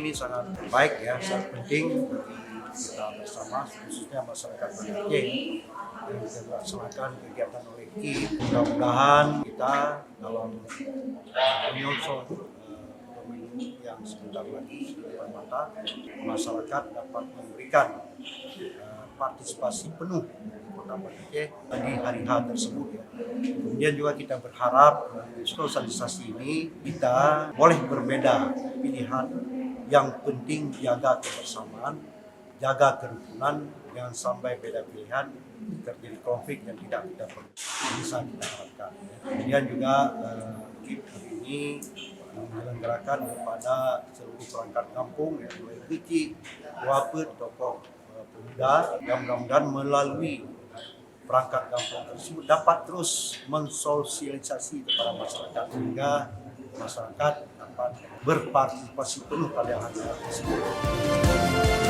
ini sangat baik ya, sangat penting bagi kita bersama, khususnya masyarakat Banda Aceh yang kita laksanakan kegiatan oleh KI. Mudah-mudahan kita dalam menyongsong pemilu yang sebentar lagi di depan mata, masyarakat dapat memberikan partisipasi penuh Kota Banda Aceh di hari H tersebut ya. Kemudian juga kita berharap sosialisasi ini kita boleh berbeda pilihan, yang penting jaga kebersamaan, jaga kerukunan, jangan sampai beda pilihan terjadi konflik yang tidak kita perlu, bisa kita harapkan. Kemudian juga hari ini menyelenggarakan kepada seluruh perangkat kampung, ya, mulai kecil, wapet, tokoh pemuda, dan mudah-mudahan melalui perangkat kampung tersebut dapat terus mensosialisasi kepada masyarakat sehingga masyarakat dapat berpartisipasi penuh pada hari tersebut.